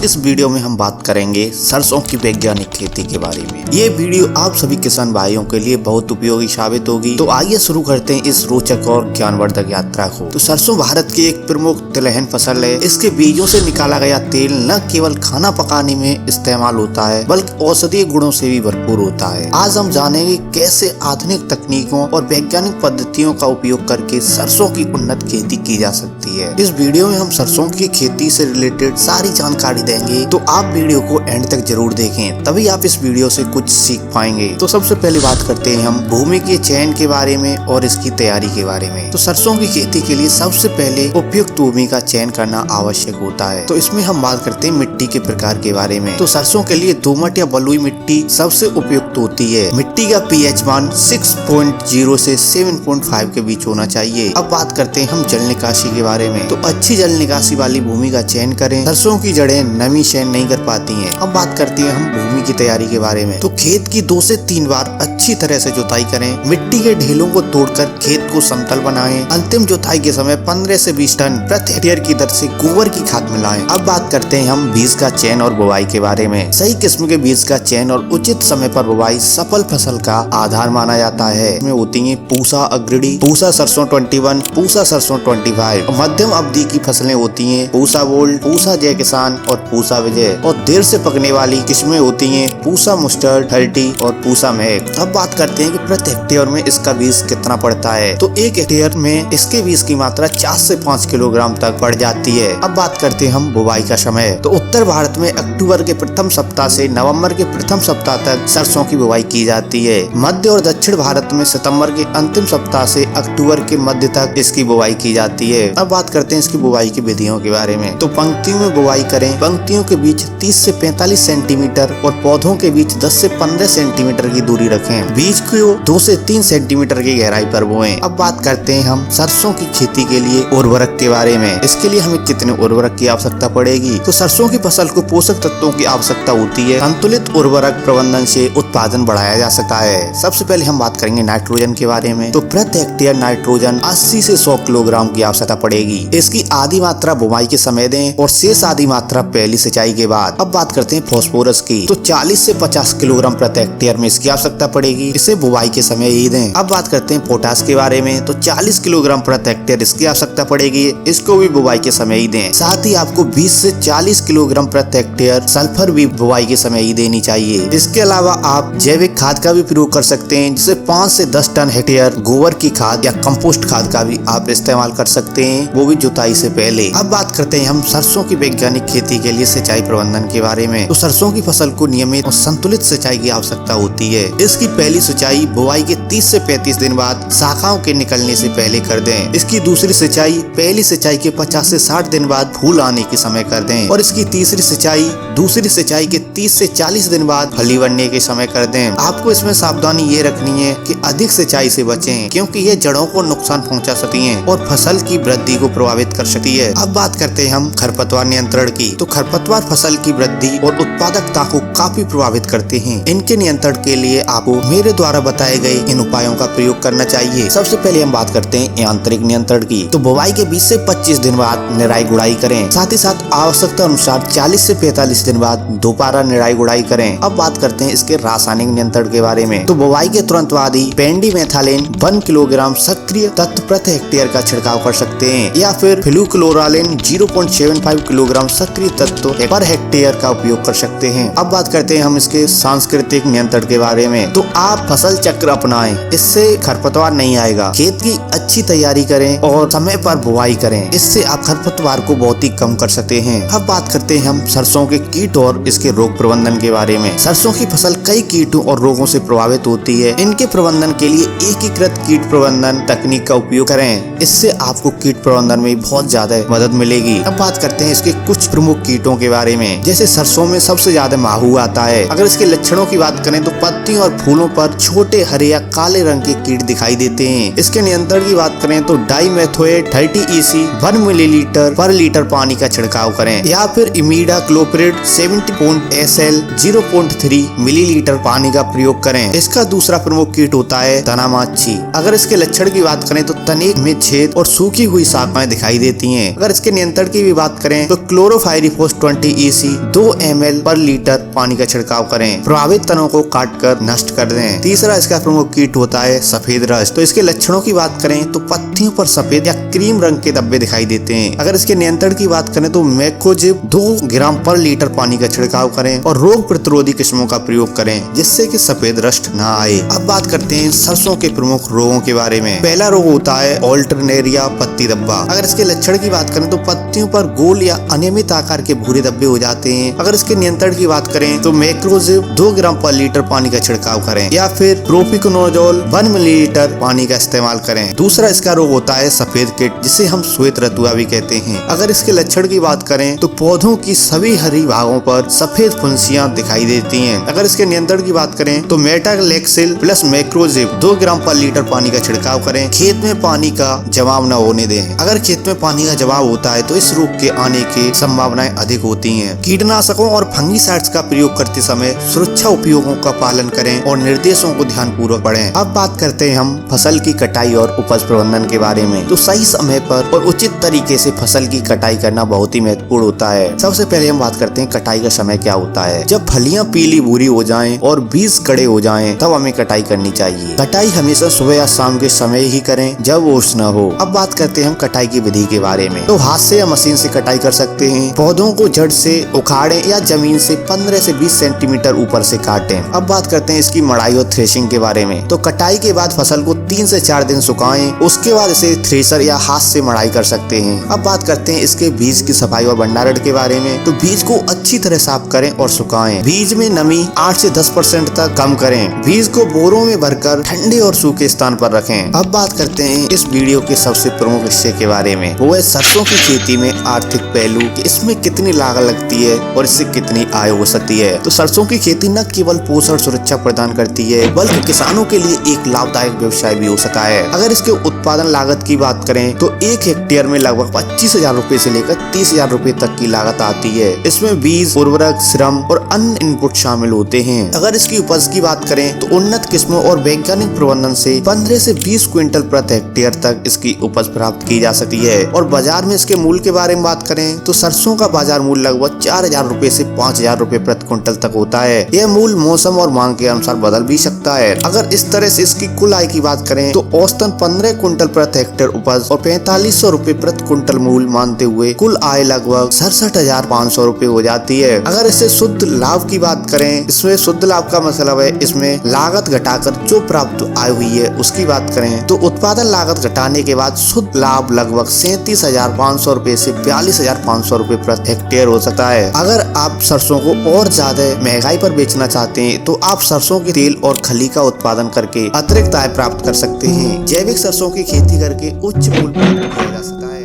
इस वीडियो में हम बात करेंगे सरसों की वैज्ञानिक खेती के बारे में। ये वीडियो आप सभी किसान भाइयों के लिए बहुत उपयोगी साबित होगी। तो आइए शुरू करते हैं इस रोचक और ज्ञानवर्धक यात्रा को। तो सरसों भारत की एक प्रमुख तिलहन फसल है। इसके बीजों से निकाला गया तेल न केवल खाना पकाने में इस्तेमाल होता है बल्कि औषधीय गुणों से भी भरपूर होता है। आज हम जानेंगे कैसे आधुनिक तकनीकों और वैज्ञानिक पद्धतियों का उपयोग करके सरसों की उन्नत खेती की जा सकती है। इस वीडियो में हम सरसों की खेती से रिलेटेड सारी जानकारी देंगे, तो आप वीडियो को एंड तक जरूर देखें, तभी आप इस वीडियो से कुछ सीख पाएंगे। तो सबसे पहले बात करते हैं हम भूमि के चयन के बारे में और इसकी तैयारी के बारे में। तो सरसों की खेती के लिए सबसे पहले उपयुक्त भूमि का चयन करना आवश्यक होता है। तो इसमें हम बात करते हैं मिट्टी के प्रकार के बारे में। तो सरसों के लिए दोमट या बलुई मिट्टी सबसे उपयुक्त होती है। मिट्टी का पीएच मान 6.0 से 7.5 के बीच होना चाहिए। अब बात करते हैं हम जल निकासी के बारे में। तो अच्छी जल निकासी वाली भूमि का चयन करें। सरसों की जड़ें नमी सहन नहीं कर पाती हैं। अब बात करते हैं हम भूमि की तैयारी के बारे में। तो खेत की 2 से 3 बार अच्छी तरह से जुताई करें। मिट्टी के ढेलों को तोड़कर खेत को समतल बनाएं। अंतिम जुताई के समय 15 से 20 टन प्रति हेक्टेयर की दर से गोबर की खाद मिलाएं। अब बात करते हैं हम बीज का चयन और बुवाई के बारे में। सही किस्म के बीज का चयन और उचित समय पर बुवाई सफल फसल का आधार माना जाता है। इसमें होती है पूसा अग्रणी, पूसा सरसों 21, पूसा सरसों 25। मध्यम अवधि की फसलें होती हैं पूसा गोल्ड, पूसा जय किसान और पूसा विजय। और देर से पकने वाली किस्में होती हैं पूसा मुस्टर्ड 30 और पूसा महक। अब बात करते हैं कि प्रति हेक्टेयर में इसका बीज कितना पड़ता है। तो 1 हेक्टेयर में इसके बीज की मात्रा 4 से 5 किलोग्राम तक बढ़ जाती है। अब बात करते हैं हम बुवाई का समय। तो उत्तर भारत में अक्टूबर के प्रथम सप्ताह से नवंबर के प्रथम सप्ताह तक सरसों की बुवाई की जाती है। मध्य और दक्षिण भारत में सितंबर के अंतिम सप्ताह से अक्टूबर के मध्य तक इसकी बुवाई की जाती है। अब बात करते हैं इसकी बुवाई की विधियों के बारे में। तो पंक्तियों में बुवाई करें। पंक्तियों के बीच 30 से 45 सेंटीमीटर और पौधों के बीच 10 से 15 सेंटीमीटर की दूरी रखें। बीज को 2 से 3 सेंटीमीटर की गहराई पर बोएं। अब बात करते हैं हम सरसों की खेती के लिए उर्वरक के बारे में। इसके लिए हमें कितने उर्वरक की आवश्यकता पड़ेगी। तो सरसों की फसल को पोषक तत्वों की आवश्यकता होती है। संतुलित उर्वरक प्रबंधन से उत्पादन बढ़ाया जा सकता है। सबसे पहले हम बात करेंगे नाइट्रोजन के बारे में। तो प्रति हेक्टेयर नाइट्रोजन 80 से 100 किलोग्राम की आवश्यकता पड़ेगी। इसकी आधी मात्रा बुवाई के समय दें और शेष आधी मात्रा पहली सिंचाई के बाद। अब बात करते हैं फास्फोरस की। तो 40 से 50 किलोग्राम प्रति हेक्टेयर में इसकी आवश्यकता पड़ेगी। इसे बुवाई के समय ही दें। अब बात करते हैं पोटास के बारे में। तो 40 किलोग्राम प्रति हेक्टेयर इसकी आवश्यकता पड़ेगी। इसको भी बुवाई के समय ही दें। साथ ही आपको 20 से 40 किलोग्राम प्रति हेक्टेयर सल्फर भी बुवाई के समय ही देनी चाहिए। इसके अलावा आप जैविक खाद का भी प्रयोग कर सकते हैं, जिसे 5 से 10 टन हेक्टेयर गोबर की खाद या कंपोस्ट खाद का भी आप इस्तेमाल कर सकते हैं, वो भी जुताई से पहले। अब बात करते हैं हम सरसों की वैज्ञानिक खेती के लिए सिंचाई प्रबंधन के बारे में। तो सरसों की फसल को नियमित और संतुलित सिंचाई की आवश्यकता होती है। इसकी पहली सिंचाई बुवाई के 30 से 35 दिन बाद शाखाओं के निकलने से पहले कर दें। इसकी दूसरी सिंचाई पहली सिंचाई के 50 से 60 दिन बाद फूल आने के समय कर दें। और इसकी तीसरी सिंचाई दूसरी सिंचाई के 30 से 40 दिन बाद फली बनने के समय कर दें। आपको इसमें सावधानी ये रखनी है कि अधिक सिंचाई से बचें, क्योंकि ये जड़ों को नुकसान पहुंचा सकती हैं और फसल की वृद्धि को प्रभावित कर सकती है। अब बात करते हैं हम खरपतवार नियंत्रण की। तो खरपतवार फसल की वृद्धि और उत्पादकता को काफी प्रभावित करते हैं। इनके नियंत्रण के लिए आपको मेरे द्वारा बताए गए इन उपायों का प्रयोग करना चाहिए। सबसे पहले हम बात करते हैं यांत्रिक नियंत्रण की। तो बुवाई के 20 से 25 दिन बाद निराई गुड़ाई करें। साथ ही साथ आवश्यकता अनुसार 40 से 45 दिन बाद दोबारा निराई गुड़ाई करें। अब बात करते हैं इसके रासायनिक नियंत्रण के बारे में। तो बुवाई के तुरंत बाद ही पेंडीमेथालिन 1 किलोग्राम सक्रिय तत्व प्रति हेक्टेयर का छिड़काव कर सकते हैं, या फिर फ्लूक्लोरालिन 0.75 किलोग्राम सक्रिय तत्व पर हेक्टेयर का उपयोग कर सकते हैं। अब बात करते हैं हम इसके सांस्कृतिक नियंत्रण के बारे में। तो आप फसल चक्र अपनाएं, इससे खरपतवार नहीं आएगा। खेत की अच्छी तैयारी करें और समय पर बुवाई करें, इससे आप खरपतवार को बहुत ही कम कर सकते हैं। अब बात करते हैं हम सरसों के कीट और इसके रोग प्रबंधन के बारे में। सरसों की फसल कई कीटों और रोगों से प्रभावित होती है। इनके प्रबंधन के लिए एकीकृत कीट प्रबंधन तकनीक का उपयोग करें, इससे आपको कीट प्रबंधन में बहुत ज्यादा मदद मिलेगी। अब बात करते हैं इसके कुछ प्रमुख कीटों के बारे में। जैसे सरसों में सबसे ज्यादा माहू आता है। अगर इसके लक्षणों की बात करें तो पत्तियों और फूलों पर छोटे हरे या काले रंग के कीट दिखाई देते हैं। इसके नियंत्रण की बात करें तो डाइमेथोएट 30 EC 1 मिलीलीटर पर लीटर पानी का छिड़काव करें, या फिर इमीडाक्लोप्रिड 70 SL 0.3 मिलीलीटर पानी का प्रयोग करें। इसका दूसरा प्रमुख कीट होता है तना माछी। अगर इसके लक्षण की बात करें तो तने में छेद और सूखी हुई शाखाएं दिखाई देती हैं। अगर इसके नियंत्रण की भी बात करें तो क्लोरोफाइरिफॉस 20 EC 2 ml पर लीटर पानी का छिड़काव करें। प्रभावित तनों को काट कर नष्ट कर दें। तीसरा इसका प्रमुख कीट होता है सफेद रस्ट। तो इसके लक्षणों की बात करें तो पत्तियों पर सफेद या क्रीम रंग के धब्बे दिखाई देते हैं। अगर इसके नियंत्रण की बात करें तो मैक्रोजिब 2 ग्राम पर लीटर पानी का छिड़काव करें और रोग प्रतिरोधी किस्मों का प्रयोग करें जिससे कि सफेद रस्ट न आए। अब बात करते हैं सरसों के प्रमुख रोगों के बारे में। पहला रोग होता है ऑल्टरनेरिया पत्ती धब्बा। अगर इसके लक्षण की बात करें तो पत्तियों पर गोल या अनियमित आकार के भूरे धब्बे हो जाते हैं। अगर इसके नियंत्रण की बात करें तो मैक्रोजिब 2 ग्राम पर लीटर पानी का छिड़काव करें या फिर प्रोपिकोनोजोल 1 मिलीलीटर पानी का इस्तेमाल करें। दूसरा इसका रोग होता है सफेद कीट जिसे हम श्वेत रतुआ भी कहते हैं। अगर इसके लक्षण की बात करें तो पौधों की सभी हरी भागों पर सफेद फुंसियां दिखाई देती हैं। अगर इसके नियंत्रण की बात करें तो मेटालेक्सिल प्लस मैक्रोजिब 2 ग्राम पर लीटर पानी का छिड़काव करें। खेत में पानी का जमाव न होने दें। अगर खेत में पानी का जमाव होता है तो इस रोग के आने की संभावनाएं अधिक होती हैं। कीटनाशकों और फंगीसाइड्स का प्रयोग करते समय सुरक्षा उपयोगों का पालन करें और निर्देशों को ध्यान पूर्वक पढ़ें। अब बात करते हैं हम फसल की कटाई और उपज प्रबंधन के बारे में। तो सही समय पर और उचित तरीके से फसल की कटाई करना बहुत ही महत्वपूर्ण होता है। सबसे पहले हम बात करते हैं कटाई का समय क्या होता है। जब फलियां पीली भूरी हो जाएं और बीज कड़े हो जाएं तब हमें कटाई करनी चाहिए। कटाई हमेशा सुबह या शाम के समय ही करें जब ओस न हो। अब बात करते हैं हम कटाई की विधि के बारे में। तो हाथ से या मशीन से कटाई कर सकते हैं। पौधों को जड़ से उखाड़ें या जमीन से 15 से 20 सेंटीमीटर ऊपर से काटें। अब बात करते हैं इसकी मड़ाई और थ्रेशिंग के बारे में। तो कटाई के बाद फसल को 3 से 4 दिन सुखाएं। उसके बाद इसे थ्रेशर या हाथ से मड़ाई कर सकते हैं। अब बात करते हैं इसके बीज की सफाई और भंडारण के बारे में। तो बीज को अच्छी तरह साफ करें और सुखाएं। बीज में नमी 8 से 10% तक कम करें। बीज को बोरों में भरकर ठंडे और सूखे स्थान पर रखें। अब बात करते हैं इस वीडियो के सबसे प्रमुख हिस्से के बारे में। वो है सरसों की खेती में आर्थिक पहलू कि इसमें कितनी लागत लगती है और इससे कितनी आय हो सकती है। तो सरसों की खेती न केवल पोषण सुरक्षा प्रदान करती है बल्कि किसानों के लिए एक लाभदायक व्यवसाय भी हो सकता है। अगर इसके उत्पादन लागत की बात करें तो 1 हेक्टेयर में लगभग 25,000 रुपए से लेकर 30,000 रुपए तक की लागत आती है। इसमें बीज, उर्वरक, श्रम और अन्य इनपुट शामिल होते हैं। अगर इसकी उपज की बात करें तो उन्नत किस्मों और वैज्ञानिक प्रबंधन से 15 से 20 क्विंटल प्रति हेक्टेयर तक इसकी उपज प्राप्त की जा सकती है। और बाजार में इसके मूल्य के बारे में बात करें तो सरसों का बाजार मूल्य लगभग 4,000 रुपए से 5,000 रुपए प्रति क्विंटल तक होता है। यह मूल्य मौसम और मांग के अनुसार बदल भी सकता है। अगर इस तरह से इसकी कुल आय की बात करें तो औसतन 15 क्विंटल प्रति हेक्टेयर उपज और 4500 रुपए प्रति क्विंटल मूल्य मानते हुए कुल आय लगभग 67,500 रुपए हो जाती है। अगर इससे शुद्ध लाभ की बात करें, इसमें शुद्ध लाभ का मतलब है इसमें लागत घटाकर जो प्राप्त आय हुई है उसकी बात करें तो उत्पादन लागत घटाने के बाद शुद्ध लाभ लगभग 37,500 रुपए से 42,500 रुपए प्रति हेक्टेयर हो सकता है। अगर आप सरसों को और ज्यादा महंगाई पर बेचना चाहते हैं तो आप सरसों के तेल और खली का उत्पादन करके अतिरिक्त आय प्राप्त कर सकते हैं। जैविक सरसों की खेती करके उच्च मूल्य प्राप्त किया जा सकता है।